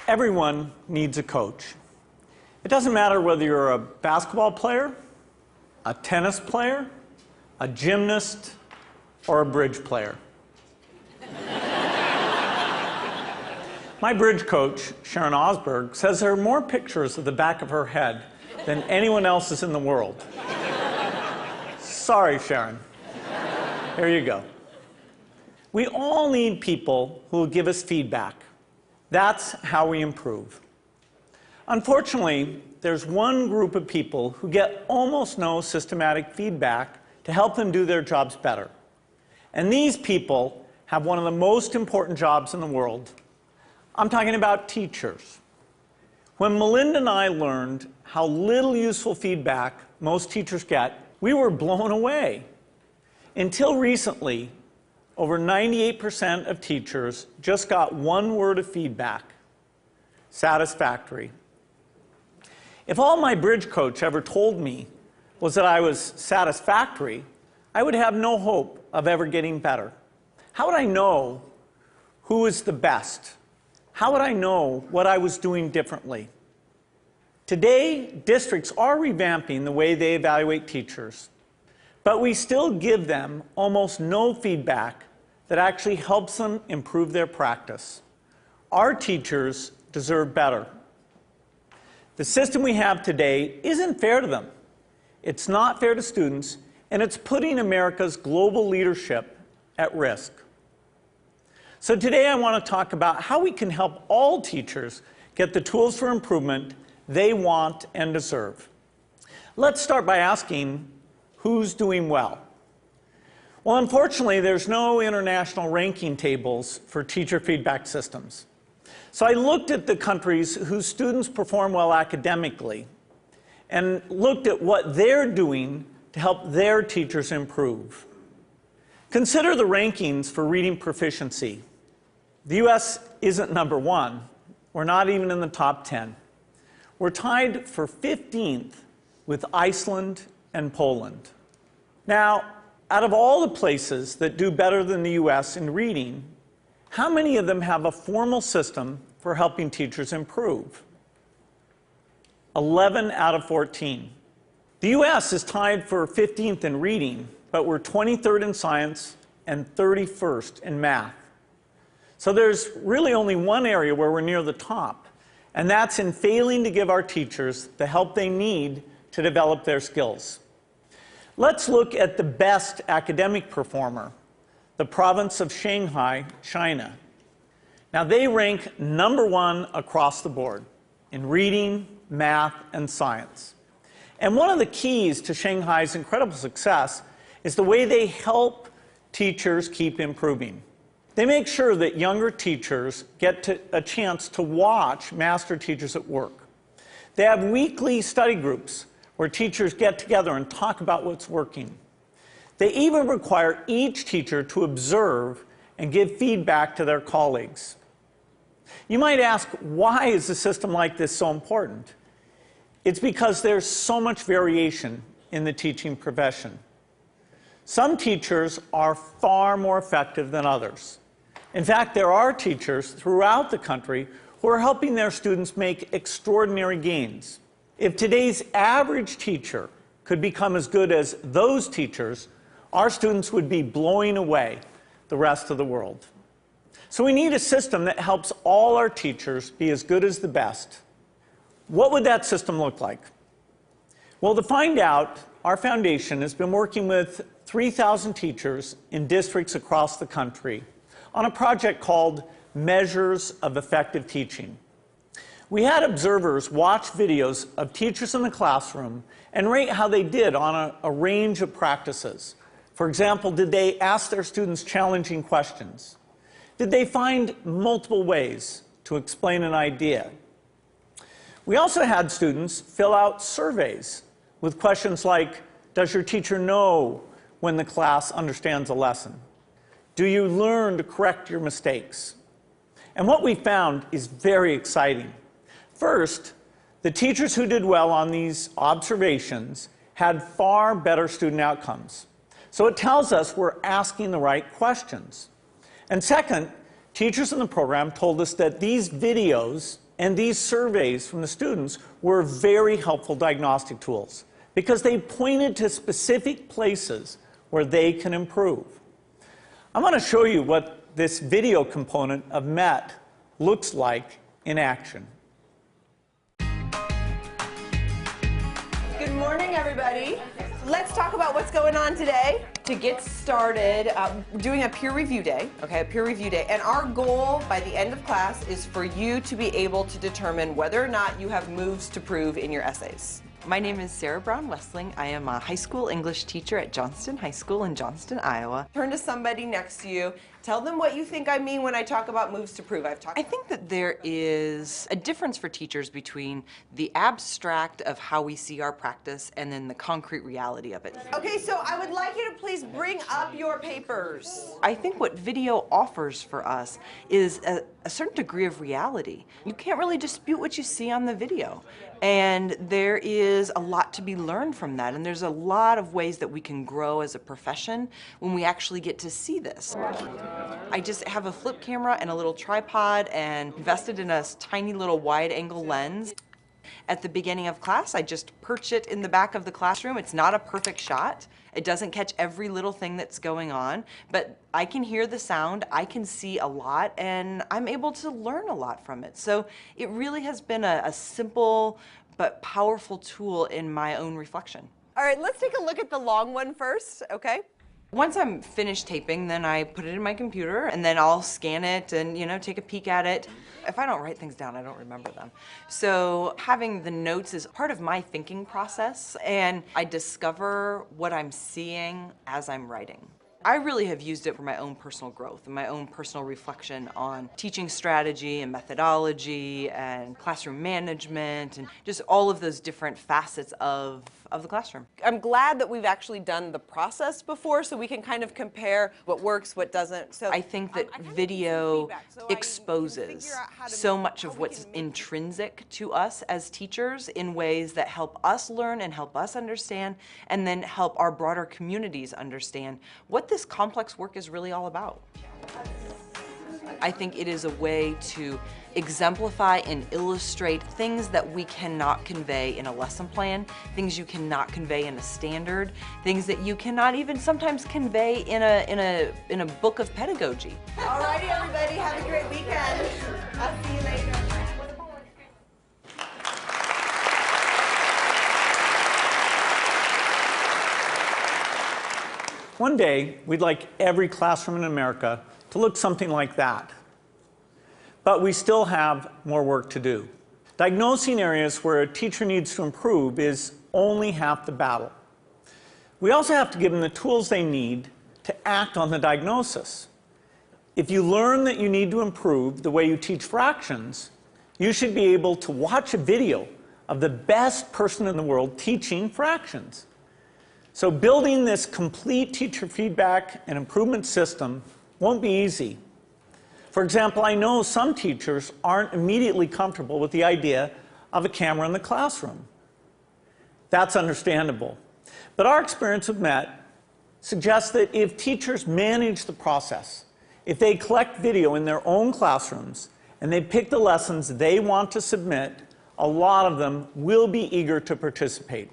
Everyone needs a coach. It doesn't matter whether you're a basketball player, a tennis player, a gymnast, or a bridge player. My bridge coach, Sharon Osberg, says there are more pictures of the back of her head than anyone else's in the world. Sorry, Sharon. Here you go. We all need people who will give us feedback. That's how we improve. Unfortunately, there's one group of people who get almost no systematic feedback to help them do their jobs better. And these people have one of the most important jobs in the world. I'm talking about teachers. When Melinda and I learned how little useful feedback most teachers get, we were blown away. Until recently, over 98% of teachers just got one word of feedback: satisfactory. If all my bridge coach ever told me was that I was satisfactory, I would have no hope of ever getting better. How would I know who is the best? How would I know what I was doing differently? Today, districts are revamping the way they evaluate teachers, but we still give them almost no feedback that actually helps them improve their practice. Our teachers deserve better. The system we have today isn't fair to them. It's not fair to students, and it's putting America's global leadership at risk. So today I want to talk about how we can help all teachers get the tools for improvement they want and deserve. Let's start by asking, who's doing well? Well, unfortunately, there's no international ranking tables for teacher feedback systems. So I looked at the countries whose students perform well academically and looked at what they're doing to help their teachers improve. Consider the rankings for reading proficiency. The US isn't number one. We're not even in the top 10. We're tied for 15th with Iceland and Poland. Now, out of all the places that do better than the US in reading, how many of them have a formal system for helping teachers improve? 11 out of 14. The US is tied for 15th in reading, but we're 23rd in science and 31st in math. So there's really only one area where we're near the top, and that's in failing to give our teachers the help they need to develop their skills. Let's look at the best academic performer, the province of Shanghai, China. Now, they rank #1 across the board in reading, math, and science. And one of the keys to Shanghai's incredible success is the way they help teachers keep improving. They make sure that younger teachers get a chance to watch master teachers at work. They have weekly study groups where teachers get together and talk about what's working. They even require each teacher to observe and give feedback to their colleagues. You might ask, why is a system like this so important? It's because there's so much variation in the teaching profession. Some teachers are far more effective than others. In fact, there are teachers throughout the country who are helping their students make extraordinary gains. If today's average teacher could become as good as those teachers, our students would be blowing away the rest of the world. So we need a system that helps all our teachers be as good as the best. What would that system look like? Well, to find out, our foundation has been working with 3,000 teachers in districts across the country on a project called Measures of Effective Teaching. We had observers watch videos of teachers in the classroom and rate how they did on a range of practices. For example, did they ask their students challenging questions? Did they find multiple ways to explain an idea? We also had students fill out surveys with questions like, does your teacher know when the class understands a lesson? Do you learn to correct your mistakes? And what we found is very exciting. First, the teachers who did well on these observations had far better student outcomes. So it tells us we're asking the right questions. And second, teachers in the program told us that these videos And these surveys from the students were very helpful diagnostic tools because they pointed to specific places where they can improve. I'm going to show you what this video component of MET looks like in action. Good morning, everybody. Let's talk about what's going on today. To get started, doing a peer review day, okay, a peer review day. And our goal by the end of class is for you to be able to determine whether or not you have moves to prove in your essays. My name is Sarah Brown-Westling. I am a high school English teacher at Johnston High School in Johnston, Iowa. Turn to somebody next to you. Tell them what you think I mean when I talk about moves to prove. I think that there is a difference for teachers between the abstract of how we see our practice and then the concrete reality of it. Okay, so I would like you to please bring up your papers. I think what video offers for us is a certain degree of reality. You can't really dispute what you see on the video. And there is a lot to be learned from that. And there's a lot of ways that we can grow as a profession when we actually get to see this. I just have a flip camera and a little tripod and invested in a tiny little wide angle lens. At the beginning of class, I just perch it in the back of the classroom. It's not a perfect shot. It doesn't catch every little thing that's going on, but I can hear the sound, I can see a lot, and I'm able to learn a lot from it. So it really has been a simple but powerful tool in my own reflection. All right, let's take a look at the long one first, okay? Once I'm finished taping, then I put it in my computer, and then I'll scan it and, take a peek at it. If I don't write things down, I don't remember them. So having the notes is part of my thinking process, and I discover what I'm seeing as I'm writing. I really have used it for my own personal growth and my own personal reflection on teaching strategy and methodology and classroom management and just all of those different facets of the classroom. I'm glad that we've actually done the process before so we can kind of compare what works, what doesn't. So I think that video exposes so much of what's intrinsic to us as teachers in ways that help us learn and help us understand and then help our broader communities understand what this complex work is really all about. I think it is a way to exemplify and illustrate things that we cannot convey in a lesson plan, things you cannot convey in a standard, things that you cannot even sometimes convey in a book of pedagogy. All righty, everybody, have a great weekend. I'll see you later. One day, we'd like every classroom in America to look something like that. But we still have more work to do. Diagnosing areas where a teacher needs to improve is only half the battle. We also have to give them the tools they need to act on the diagnosis. If you learn that you need to improve the way you teach fractions, you should be able to watch a video of the best person in the world teaching fractions. So building this complete teacher feedback and improvement system won't be easy. For example, I know some teachers aren't immediately comfortable with the idea of a camera in the classroom. That's understandable. But our experience with MET suggests that if teachers manage the process, if they collect video in their own classrooms and they pick the lessons they want to submit, a lot of them will be eager to participate.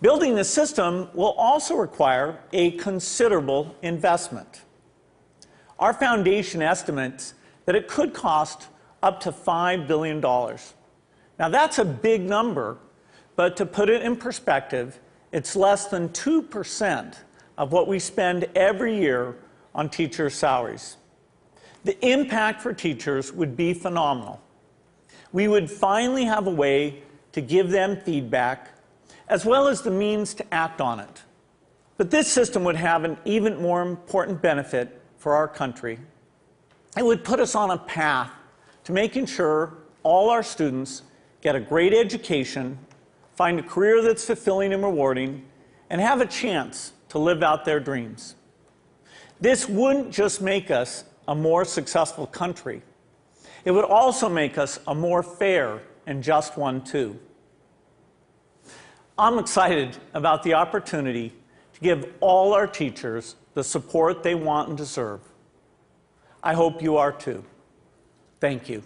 Building the system will also require a considerable investment. Our foundation estimates that it could cost up to $5 billion. Now that's a big number, but to put it in perspective, it's less than 2% of what we spend every year on teachers' salaries. The impact for teachers would be phenomenal. We would finally have a way to give them feedback as well as the means to act on it. But this system would have an even more important benefit for our country. It would put us on a path to making sure all our students get a great education, find a career that's fulfilling and rewarding, and have a chance to live out their dreams. This wouldn't just make us a more successful country. It would also make us a more fair and just one, too. I'm excited about the opportunity to give all our teachers the support they want and deserve. I hope you are too. Thank you.